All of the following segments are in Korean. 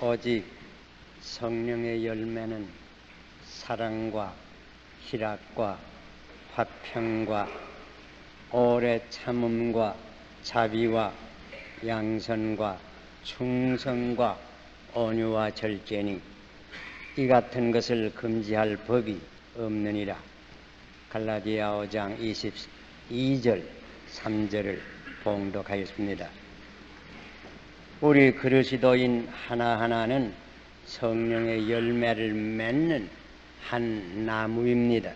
오직 성령의 열매는 사랑과 희락과 화평과 오래 참음과 자비와 양선과 충성과 온유와 절제니 이 같은 것을 금지할 법이 없느니라. 갈라디아 5장 22절 3절을 봉독하였습니다. 우리 그리스도인 하나하나는 성령의 열매를 맺는 한 나무입니다.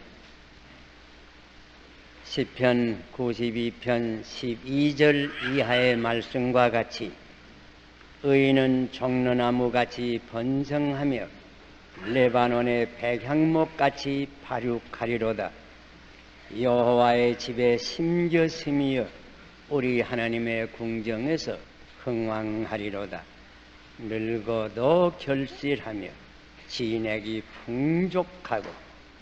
시편 92편 12절 이하의 말씀과 같이 의인은 종려나무같이 번성하며 레바논의 백향목같이 발육하리로다. 여호와의 집에 심겨섬이여 우리 하나님의 궁정에서 흥왕하리로다. 늙어도 결실하며 진액이 풍족하고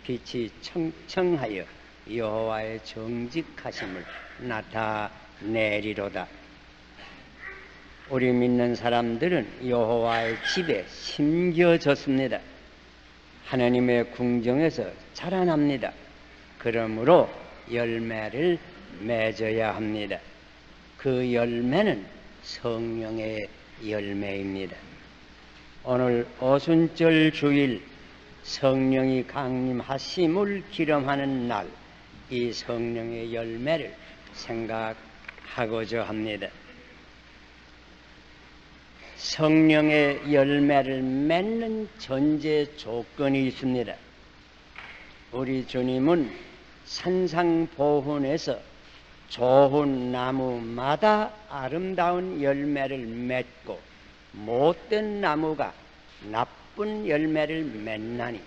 빛이 청청하여 여호와의 정직하심을 나타내리로다. 우리 믿는 사람들은 여호와의 집에 심겨졌습니다. 하나님의 궁정에서 자라납니다. 그러므로 열매를 맺어야 합니다. 그 열매는 성령의 열매입니다. 오늘 오순절 주일 성령이 강림하심을 기념하는 날, 이 성령의 열매를 생각하고자 합니다. 성령의 열매를 맺는 전제 조건이 있습니다. 우리 주님은 산상보훈에서 좋은 나무마다 아름다운 열매를 맺고 못된 나무가 나쁜 열매를 맺나니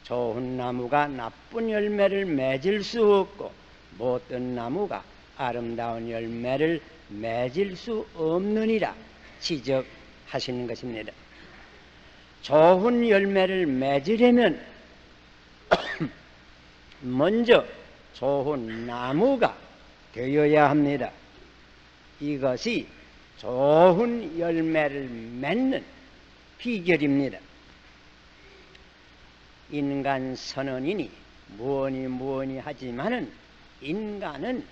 좋은 나무가 나쁜 열매를 맺을 수 없고 못된 나무가 아름다운 열매를 맺을 수 없느니라 지적하시는 것입니다. 좋은 열매를 맺으려면 먼저 좋은 나무가 되어야 합니다. 이것이 좋은 열매를 맺는 비결입니다. 인간 선언이니 무언이 하지만은 인간은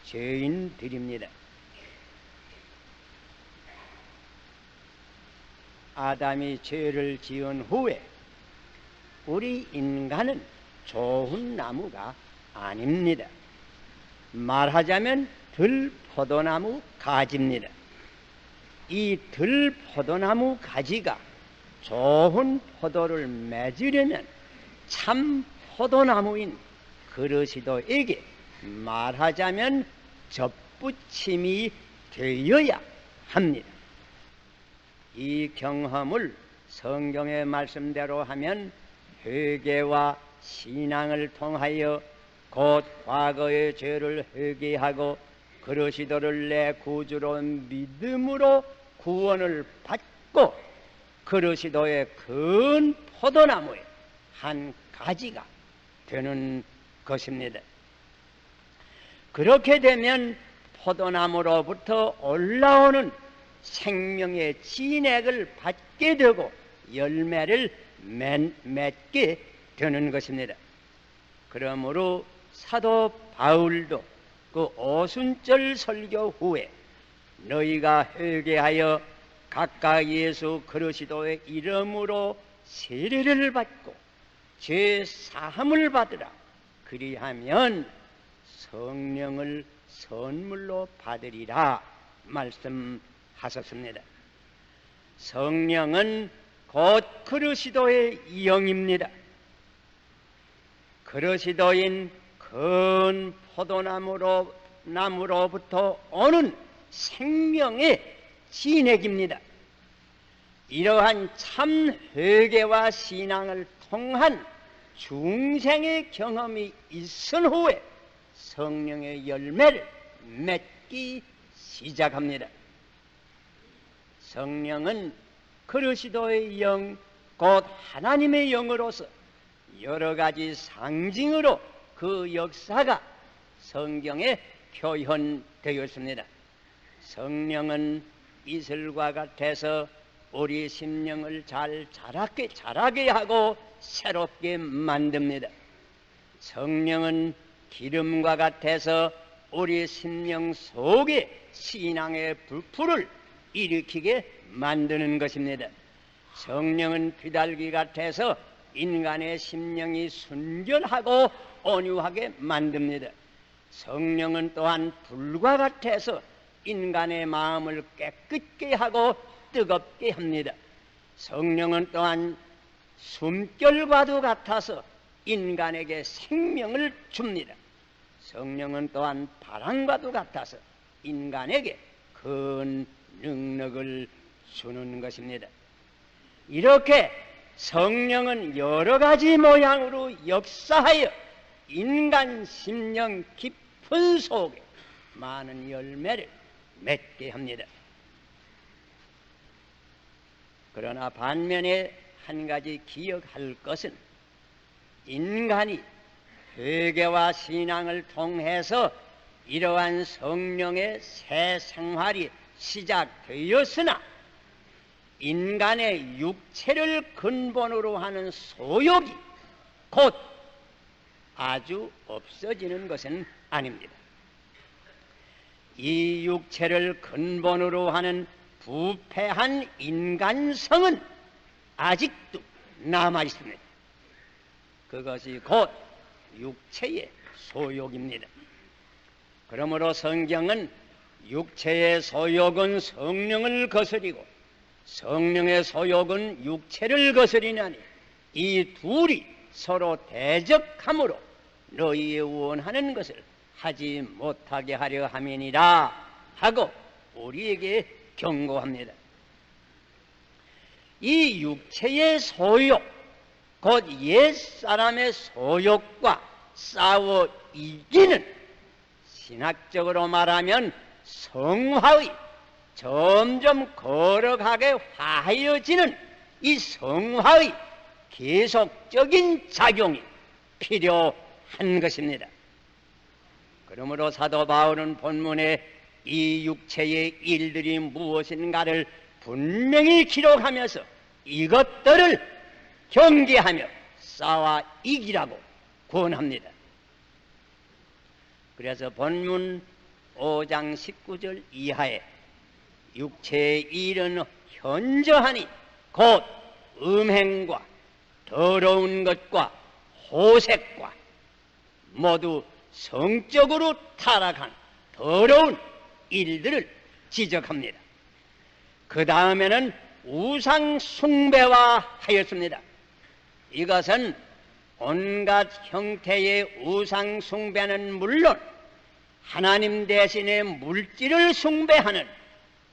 죄인들입니다. 아담이 죄를 지은 후에 우리 인간은 좋은 나무가 아닙니다. 말하자면 들포도나무 가지입니다. 이 들포도나무 가지가 좋은 포도를 맺으려면 참 포도나무인 그리스도에게 말하자면 접붙임이 되어야 합니다. 이 경험을 성경의 말씀대로 하면 회개와 신앙을 통하여 곧 과거의 죄를 회개하고 그리스도를 내 구주로 믿음으로 구원을 받고 그리스도의 큰 포도나무의 한 가지가 되는 것입니다. 그렇게 되면 포도나무로부터 올라오는 생명의 진액을 받게 되고 열매를 맺게 되는 것입니다. 그러므로 사도 바울도 그 오순절 설교 후에 너희가 회개하여 각각 예수 그리스도의 이름으로 세례를 받고 죄 사함을 받으라. 그리하면 성령을 선물로 받으리라 말씀하셨습니다. 성령은 곧 그리스도의 영입니다. 그리스도인 큰 포도나무로부터 오는 생명의 진액입니다. 이러한 참 회개와 신앙을 통한 중생의 경험이 있은 후에 성령의 열매를 맺기 시작합니다. 성령은 그리스도의 영, 곧 하나님의 영으로서 여러 가지 상징으로 그 역사가 성경에 표현되어 있습니다. 성령은 이슬과 같아서 우리 심령을 자라게 하고 새롭게 만듭니다. 성령은 기름과 같아서 우리 심령 속에 신앙의 불풀을 일으키게 만드는 것입니다. 성령은 비달기 같아서 인간의 심령이 순결하고 온유하게 만듭니다. 성령은 또한 불과 같아서 인간의 마음을 깨끗게 하고 뜨겁게 합니다. 성령은 또한 숨결과도 같아서 인간에게 생명을 줍니다. 성령은 또한 바람과도 같아서 인간에게 큰 능력을 주는 것입니다. 이렇게 성령은 여러 가지 모양으로 역사하여 인간 심령 깊은 속에 많은 열매를 맺게 합니다. 그러나 반면에 한 가지 기억할 것은 인간이 회개와 신앙을 통해서 이러한 성령의 새 생활이 시작되었으나 인간의 육체를 근본으로 하는 소욕이 곧 아주 없어지는 것은 아닙니다. 이 육체를 근본으로 하는 부패한 인간성은 아직도 남아 있습니다. 그것이 곧 육체의 소욕입니다. 그러므로 성경은 육체의 소욕은 성령을 거스리고 성령의 소욕은 육체를 거스리나니 이 둘이 서로 대적함으로 너희의 원하는 것을 하지 못하게 하려 함이니라 하고 우리에게 경고합니다. 이 육체의 소욕, 곧 옛사람의 소욕과 싸워 이기는, 신학적으로 말하면 성화의 점점 거룩하게 화해어지는 이 성화의 계속적인 작용이 필요한 것입니다. 그러므로 사도 바울은 본문에 이 육체의 일들이 무엇인가를 분명히 기록하면서 이것들을 경계하며 싸워 이기라고 권합니다. 그래서 본문 5장 19절 이하에 육체의 일은 현저하니 곧 음행과 더러운 것과 호색과 모두 성적으로 타락한 더러운 일들을 지적합니다. 그 다음에는 우상 숭배와 하였습니다. 이것은 온갖 형태의 우상 숭배는 물론 하나님 대신에 물질을 숭배하는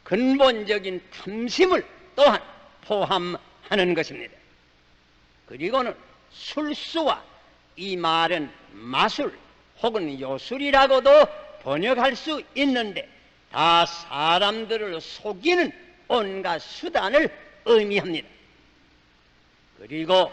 근본적인 탐심을 또한 포함하는 것입니다. 그리고는 술수와, 이 말은 마술 혹은 요술이라고도 번역할 수 있는데 다 사람들을 속이는 온갖 수단을 의미합니다. 그리고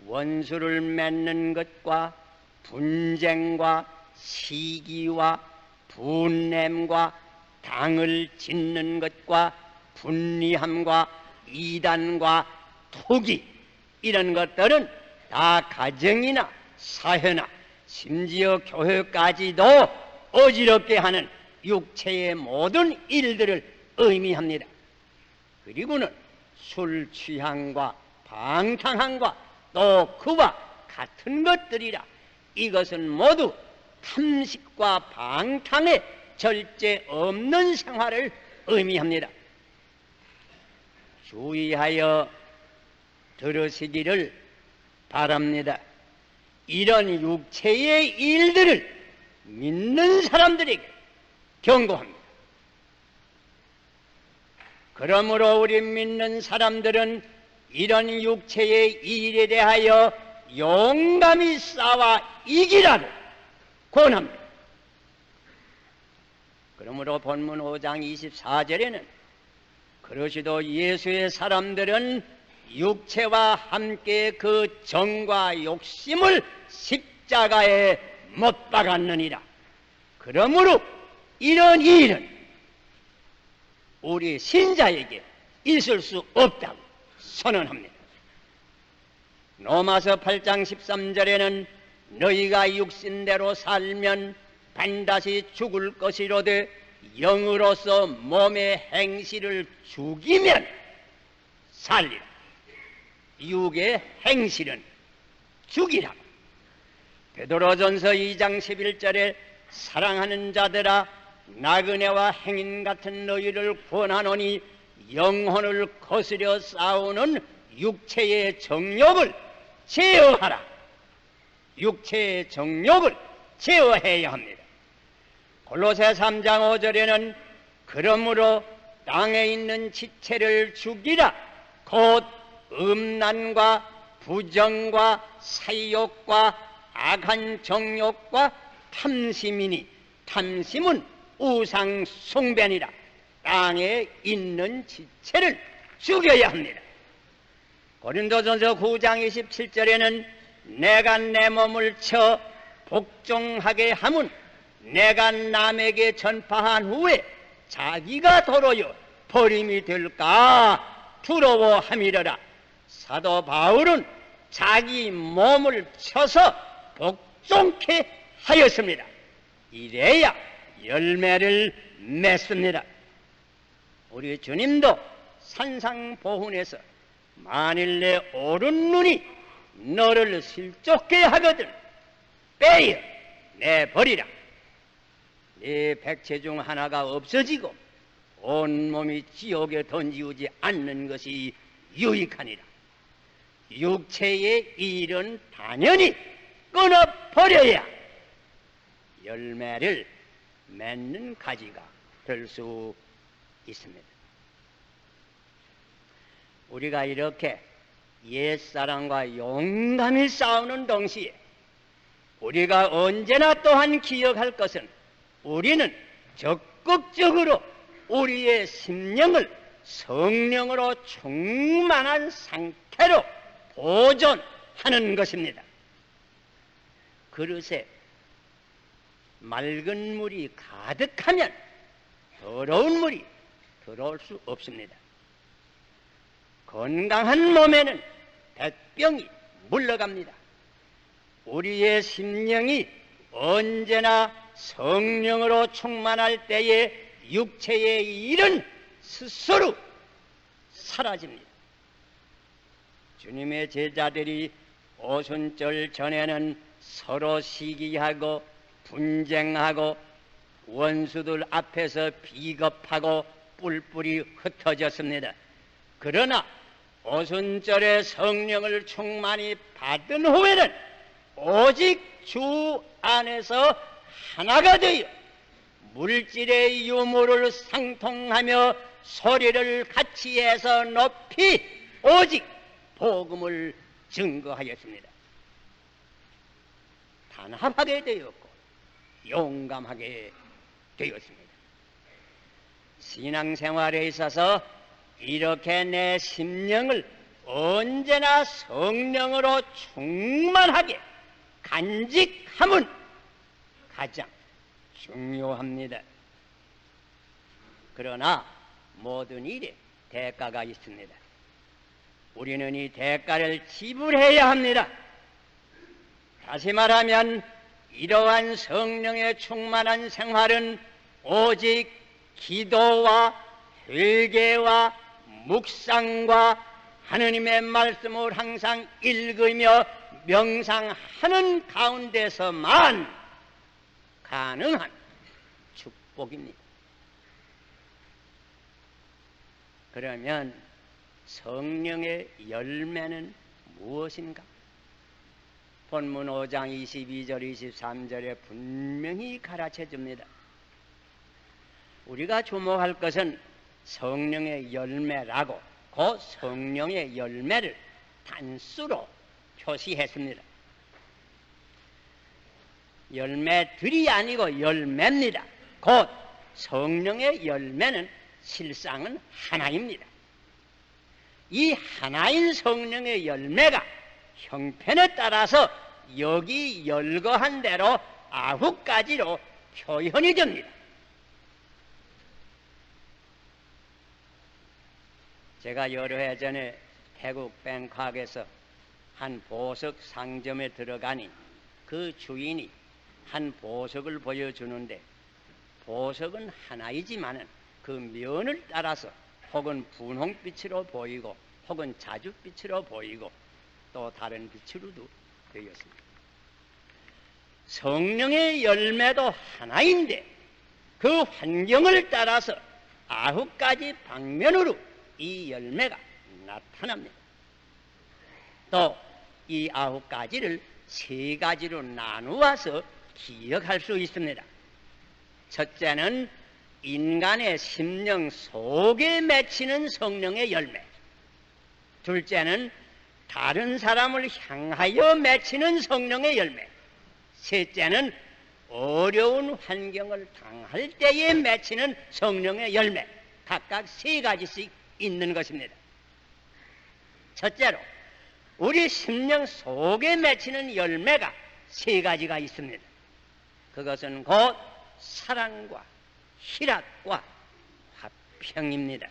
원수를 맺는 것과 분쟁과 시기와 분냄과 당을 짓는 것과 분리함과 이단과 투기, 이런 것들은 다 가정이나 사회나 심지어 교회까지도 어지럽게 하는 육체의 모든 일들을 의미합니다. 그리고는 술 취함과 방탕함과 또 그와 같은 것들이라 이것은 모두 탐식과 방탕의 절제 없는 생활을 의미합니다. 주의하여 들으시기를 바랍니다. 이런 육체의 일들을 믿는 사람들에게 경고합니다. 그러므로 우리 믿는 사람들은 이런 육체의 일에 대하여 용감히 싸워 이기라고 권합니다. 그러므로 본문 5장 24절에는 그러시도 예수의 사람들은 육체와 함께 그 정과 욕심을 십자가에 못 박았느니라. 그러므로 이런 일은 우리 신자에게 있을 수 없다고 선언합니다. 로마서 8장 13절에는 너희가 육신대로 살면 반드시 죽을 것이로되 영으로서 몸의 행실을 죽이면 살리라. 육의 행실은 죽이라. 베드로전서 2장 11절에 사랑하는 자들아 나그네와 행인 같은 너희를 권하노니 영혼을 거스려 싸우는 육체의 정욕을 제어하라. 육체의 정욕을 제어해야 합니다. 골로새 3장 5절에는 그러므로 땅에 있는 지체를 죽이라. 곧 음란과 부정과 사욕과 악한 정욕과 탐심이니 탐심은 우상 숭배니라. 땅에 있는 지체를 죽여야 합니다. 고린도전서 9장 27절에는 내가 내 몸을 쳐 복종하게 함은 내가 남에게 전파한 후에 자기가 도로여 버림이 될까 두려워함이러라. 사도 바울은 자기 몸을 쳐서 복종케 하였습니다. 이래야 열매를 맺습니다. 우리 주님도 산상보훈에서 만일 내 오른 눈이 너를 실족게 하거든 빼어 내버리라. 네 백체 중 하나가 없어지고 온몸이 지옥에 던지우지 않는 것이 유익하니라. 육체의 일은 당연히 끊어버려야 열매를 맺는 가지가 될 수 있습니다. 우리가 이렇게 옛사람과 용감히 싸우는 동시에 우리가 언제나 또한 기억할 것은 우리는 적극적으로 우리의 심령을 성령으로 충만한 상태로 보존하는 것입니다. 그릇에 맑은 물이 가득하면 더러운 물이 들어올 수 없습니다. 건강한 몸에는 백병이 물러갑니다. 우리의 심령이 언제나 성령으로 충만할 때에 육체의 일은 스스로 사라집니다. 주님의 제자들이 오순절 전에는 서로 시기하고 분쟁하고 원수들 앞에서 비겁하고 뿔뿔이 흩어졌습니다. 그러나 오순절에 성령을 충만히 받은 후에는 오직 주 안에서 하나가 되어 물질의 유무를 상통하며 소리를 같이 해서 높이 오직 복음을 증거하였습니다. 단합하게 되었고 용감하게 되었습니다. 신앙생활에 있어서 이렇게 내 심령을 언제나 성령으로 충만하게 간직함은 가장 중요합니다. 그러나 모든 일에 대가가 있습니다. 우리는 이 대가를 지불해야 합니다. 다시 말하면 이러한 성령의 충만한 생활은 오직 기도와 회개와 묵상과 하느님의 말씀을 항상 읽으며 명상하는 가운데서만 가능한 축복입니다. 그러면 성령의 열매는 무엇인가? 본문 5장 22절 23절에 분명히 가르쳐 줍니다. 우리가 주목할 것은 성령의 열매라고 그 성령의 열매를 단수로 표시했습니다. 열매들이 아니고 열매입니다. 곧 성령의 열매는 실상은 하나입니다. 이 하나인 성령의 열매가 형편에 따라서 여기 열거한 대로 9가지로 표현이 됩니다. 제가 여러 해 전에 태국 뱅콕에서 한 보석 상점에 들어가니 그 주인이 한 보석을 보여주는데, 보석은 하나이지만은 그 면을 따라서 혹은 분홍빛으로 보이고 혹은 자줏빛으로 보이고 또 다른 빛으로도 되었습니다. 성령의 열매도 하나인데 그 환경을 따라서 9가지 방면으로 이 열매가 나타납니다. 또 이 9가지를 3가지로 나누어서 기억할 수 있습니다. 첫째는 인간의 심령 속에 맺히는 성령의 열매, 둘째는 다른 사람을 향하여 맺히는 성령의 열매, 셋째는 어려운 환경을 당할 때에 맺히는 성령의 열매, 각각 3가지씩 있는 것입니다. 첫째로 우리 심령 속에 맺히는 열매가 3가지가 있습니다. 그것은 곧 사랑과 희락과 화평입니다.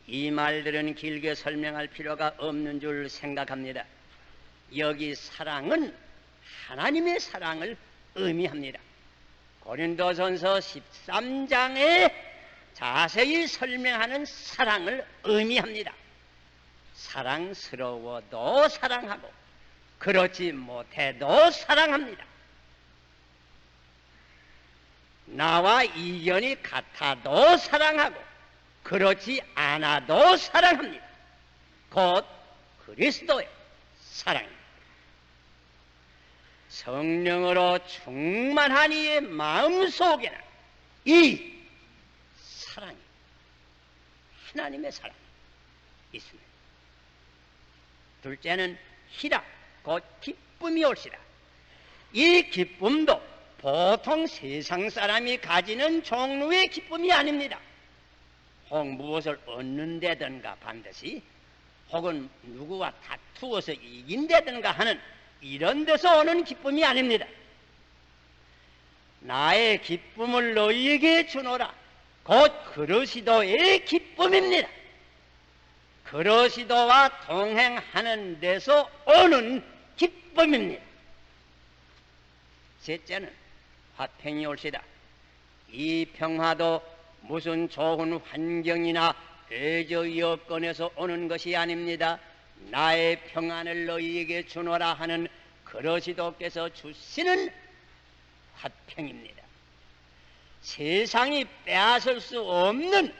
이 말들은 길게 설명할 필요가 없는 줄 생각합니다. 여기 사랑은 하나님의 사랑을 의미합니다. 고린도전서 13장에 자세히 설명하는 사랑을 의미합니다. 사랑스러워도 사랑하고 그렇지 못해도 사랑합니다. 나와 이견이 같아도 사랑하고 그렇지 않아도 사랑합니다. 곧 그리스도의 사랑입니다. 성령으로 충만한 이의 마음속에는 이 사랑이, 하나님의 사랑이 있습니다. 둘째는 희락, 곧 기쁨이 올시다. 이 기쁨도 보통 세상 사람이 가지는 종류의 기쁨이 아닙니다. 혹 무엇을 얻는다든가 반드시, 혹은 누구와 다투어서 이긴다든가 하는 이런 데서 오는 기쁨이 아닙니다. 나의 기쁨을 너희에게 주노라, 곧 그리스도의 기쁨입니다. 그리스도와 동행하는 데서 오는 기쁨입니다. 셋째는 화평이 올시다. 이 평화도 무슨 좋은 환경이나 대저 여건에서 오는 것이 아닙니다. 나의 평안을 너희에게 주노라 하는 그리스도께서 주시는 화평입니다. 세상이 빼앗을 수 없는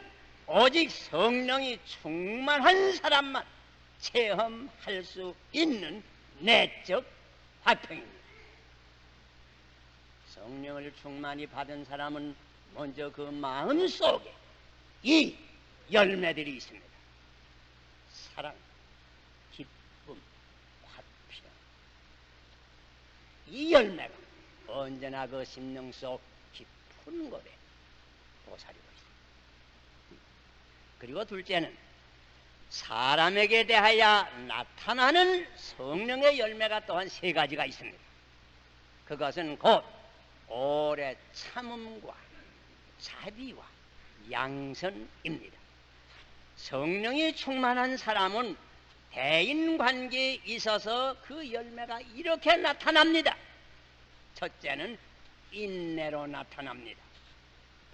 오직 성령이 충만한 사람만 체험할 수 있는 내적 화평입니다. 성령을 충만히 받은 사람은 먼저 그 마음 속에 이 열매들이 있습니다. 사랑, 기쁨, 화평. 이 열매가 언제나 그 심령 속 깊은 곳에 도사리고 있습니다. 그리고 둘째는 사람에게 대하여 나타나는 성령의 열매가 또한 3가지가 있습니다. 그것은 곧 오래 참음과 자비와 양선입니다. 성령이 충만한 사람은 대인관계에 있어서 그 열매가 이렇게 나타납니다. 첫째는 인내로 나타납니다.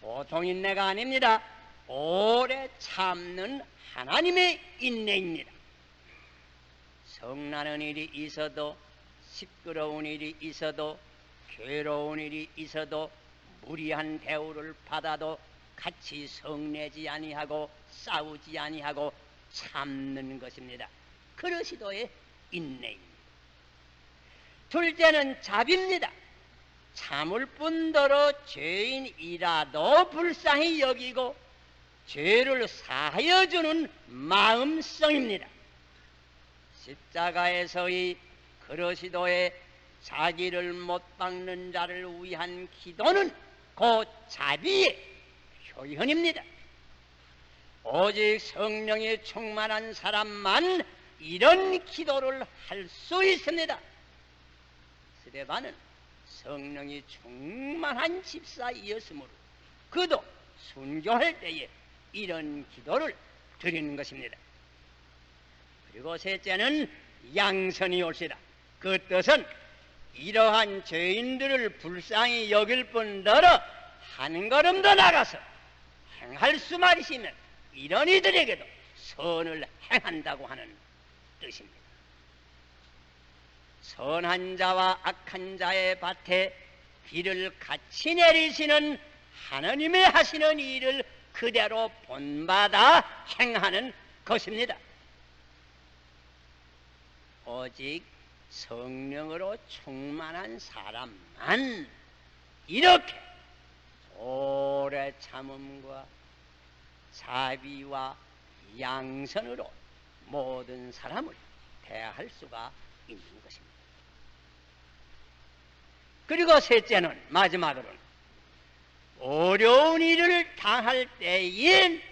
보통 인내가 아닙니다. 오래 참는 하나님의 인내입니다. 성나는 일이 있어도, 시끄러운 일이 있어도, 괴로운 일이 있어도, 무리한 대우를 받아도 같이 성내지 아니하고 싸우지 아니하고 참는 것입니다. 그리스도의 인내입니다. 둘째는 자비입니다. 참을 뿐더러 죄인이라도 불쌍히 여기고 죄를 사하여 주는 마음성입니다. 십자가에서의 그리스도의 자기를 못 박는 자를 위한 기도는 곧 자비의 표현입니다. 오직 성령이 충만한 사람만 이런 기도를 할 수 있습니다. 스데반은 성령이 충만한 집사이었으므로 그도 순교할 때에 이런 기도를 드리는 것입니다. 그리고 셋째는 양선이 올시다. 그 뜻은 이러한 죄인들을 불쌍히 여길 뿐더러 한 걸음 더 나가서 행할 수만 있으면 이런 이들에게도 선을 행한다고 하는 뜻입니다. 선한 자와 악한 자의 밭에 비를 같이 내리시는 하나님의 하시는 일을 그대로 본받아 행하는 것입니다. 오직 성령으로 충만한 사람만 이렇게 오래 참음과 자비와 양선으로 모든 사람을 대할 수가 있는 것입니다. 그리고 셋째는 마지막으로는 어려운 일을 당할 때에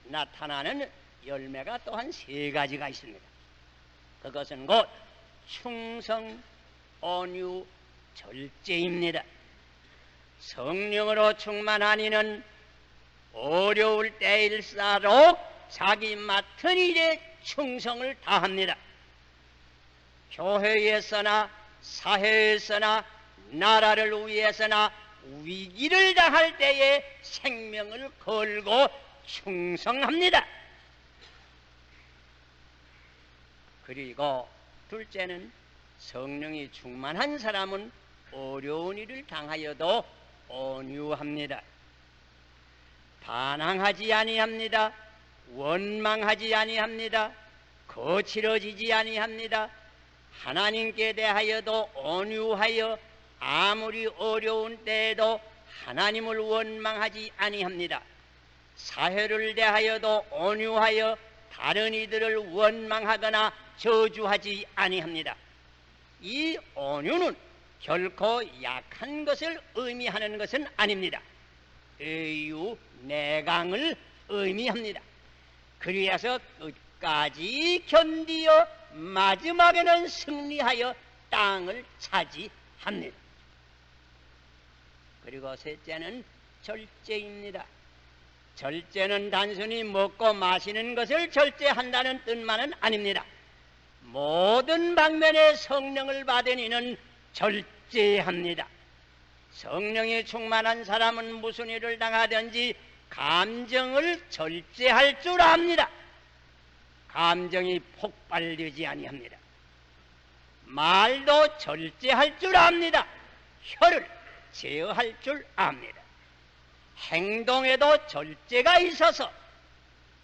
나타나는 열매가 또한 세 가지가 있습니다. 그것은 곧 충성, 온유, 절제입니다. 성령으로 충만한 이는 어려울 때일수록 자기 맡은 일에 충성을 다합니다. 교회에서나 사회에서나 나라를 위해서나 위기를 당할 때에 생명을 걸고 충성합니다. 그리고 둘째는 성령이 충만한 사람은 어려운 일을 당하여도 온유합니다. 반항하지 아니합니다. 원망하지 아니합니다. 거칠어지지 아니합니다. 하나님께 대하여도 온유하여 아무리 어려운 때에도 하나님을 원망하지 아니합니다. 사회를 대하여도 온유하여 다른 이들을 원망하거나 저주하지 아니합니다. 이 온유는 결코 약한 것을 의미하는 것은 아닙니다. 의유, 내강을 의미합니다. 그래서 끝까지 견디어 마지막에는 승리하여 땅을 차지합니다. 그리고 셋째는 절제입니다. 절제는 단순히 먹고 마시는 것을 절제한다는 뜻만은 아닙니다. 모든 방면의 성령을 받은 이는 절제합니다. 성령이 충만한 사람은 무슨 일을 당하든지 감정을 절제할 줄 압니다. 감정이 폭발되지 아니합니다. 말도 절제할 줄 압니다. 혀를 제어할 줄 압니다. 행동에도 절제가 있어서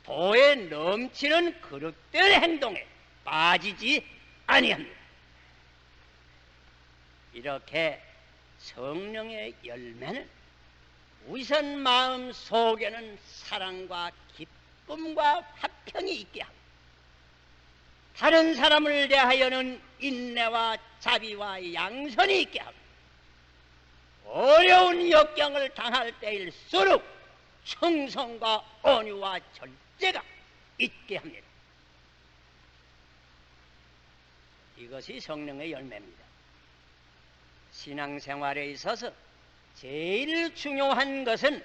도에 넘치는 그릇된 행동에 빠지지 아니합니다. 이렇게 성령의 열매는 우선 마음 속에는 사랑과 기쁨과 화평이 있게 하고 다른 사람을 대하여는 인내와 자비와 양선이 있게 하고 어려운 역경을 당할 때일수록 충성과 온유와 절제가 있게 합니다. 이것이 성령의 열매입니다. 신앙생활에 있어서 제일 중요한 것은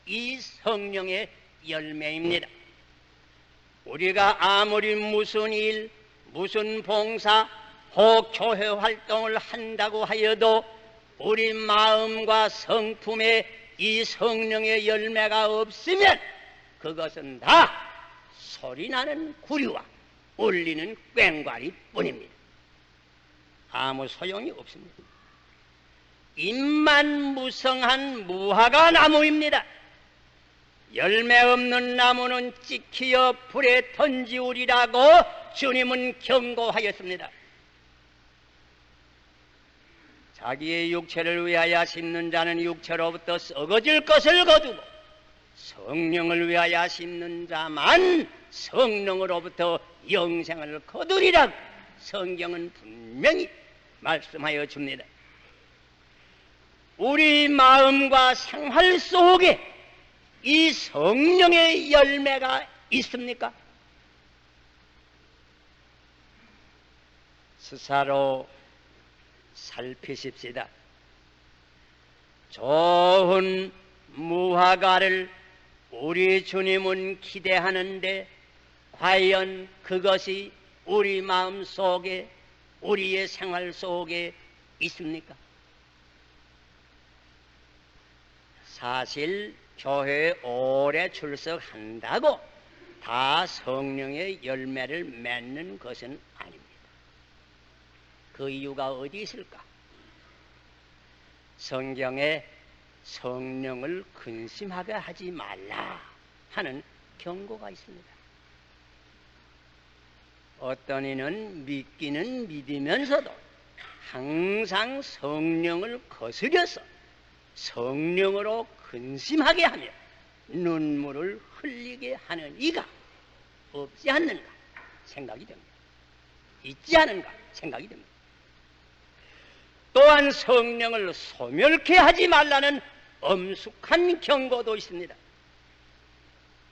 이 성령의 열매입니다. 우리가 아무리 무슨 일, 무슨 봉사, 혹 교회 활동을 한다고 하여도 우리 마음과 성품에 이 성령의 열매가 없으면 그것은 다 소리나는 구리와 울리는 꽹과리 뿐입니다. 아무 소용이 없습니다. 잎만 무성한 무화과 나무입니다. 열매 없는 나무는 찍히어 불에 던지우리라고 주님은 경고하였습니다. 자기의 육체를 위하여 심는 자는 육체로부터 썩어질 것을 거두고 성령을 위하여 심는 자만 성령으로부터 영생을 거두리라고 성경은 분명히 말씀하여 줍니다. 우리 마음과 생활 속에 이 성령의 열매가 있습니까? 스스로 살피십시다. 좋은 무화과를 우리 주님은 기대하는데 과연 그것이 우리 마음 속에, 우리의 생활 속에 있습니까? 사실 교회에 오래 출석한다고 다 성령의 열매를 맺는 것은 아닙니다. 그 이유가 어디 있을까? 성경에 성령을 근심하게 하지 말라 하는 경고가 있습니다. 어떤 이는 믿기는 믿으면서도 항상 성령을 거스려서 성령으로 근심하게 하며 눈물을 흘리게 하는 이가 없지 않는가 생각이 됩니다. 있지 않은가 생각이 됩니다. 또한 성령을 소멸케 하지 말라는 엄숙한 경고도 있습니다.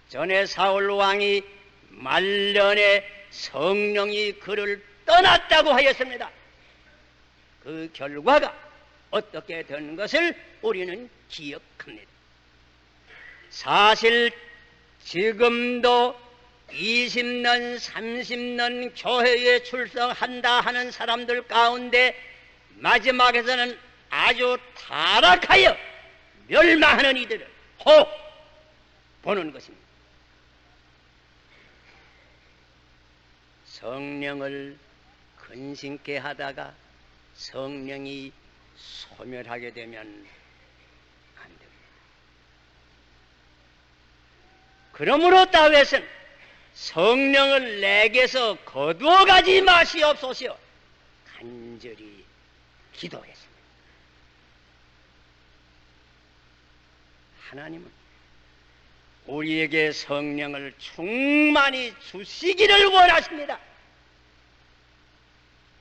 전에 사울 왕이 말년에 성령이 그를 떠났다고 하였습니다. 그 결과가 어떻게 된 것을 우리는 기억합니다. 사실 지금도 20년, 30년 교회에 출석한다 하는 사람들 가운데 마지막에서는 아주 타락하여 멸망하는 이들을 혹 보는 것입니다. 성령을 근심케 하다가 성령이 소멸하게 되면 안 됩니다. 그러므로 다윗은 성령을 내게서 거두어가지 마시옵소서 간절히 기도했습니다. 하나님은 우리에게 성령을 충만히 주시기를 원하십니다.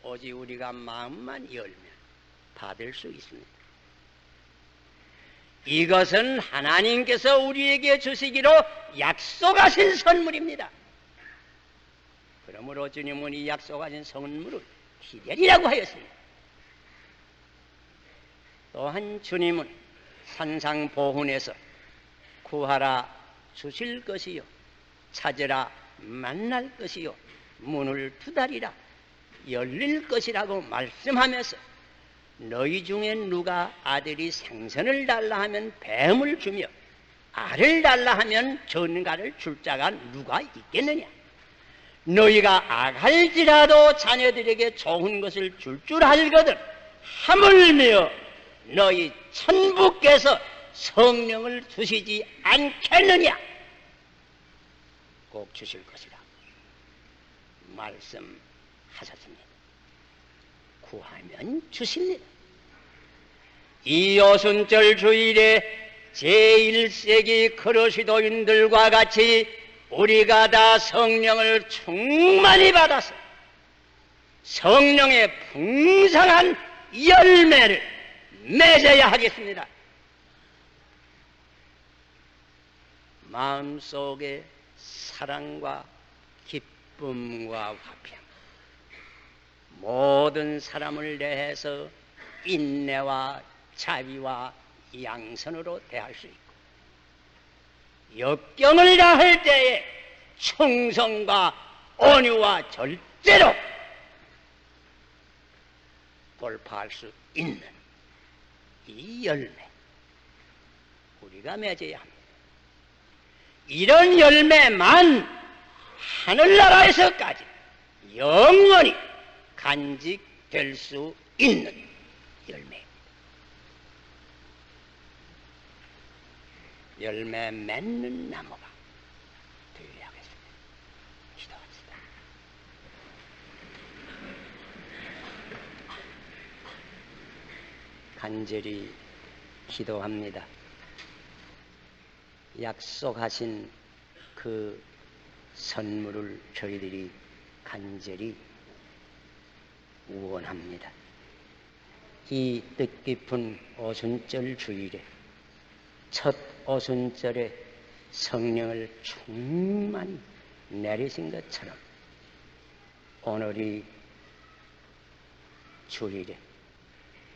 오직 우리가 마음만 열면 받을 수 있습니다. 이것은 하나님께서 우리에게 주시기로 약속하신 선물입니다. 그러므로 주님은 이 약속하신 선물을 기다리라고 하였습니다. 또한 주님은 산상보훈에서 구하라 주실 것이요 찾으라 만날 것이요 문을 두드리라 열릴 것이라고 말씀하면서 너희 중에 누가 아들이 생선을 달라 하면 뱀을 주며 알을 달라 하면 전갈을 줄 자가 누가 있겠느냐? 너희가 악할지라도 자녀들에게 좋은 것을 줄 알거든 하물며 너희 천부께서 성령을 주시지 않겠느냐? 꼭 주실 것이라 말씀하셨습니다. 구하면 주십니다. 이 오순절 주일에 제1세기 그리스도인들과 같이 우리가 다 성령을 충만히 받아서 성령의 풍성한 열매를 맺어야 하겠습니다. 마음속에 사랑과 기쁨과 화평, 모든 사람을 대해서 인내와 자비와 양선으로 대할 수 있고, 역경을 다할 때에 충성과 온유와 절제로 돌파할 수 있는 이 열매, 우리가 맺어야 합니다. 이런 열매만 하늘나라에서까지 영원히 간직될 수 있는 열매입니다. 열매 맺는 나무가 되어야 하겠습니다. 기도합시다. 간절히 기도합니다. 약속하신 그 선물을 저희들이 간절히 원합니다. 이 뜻깊은 오순절 주일에 첫 오순절에 성령을 충만히 내리신 것처럼 오늘이 주일에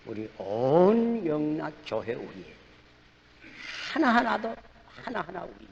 우리 온 영락교회 우리에 하나하나 우리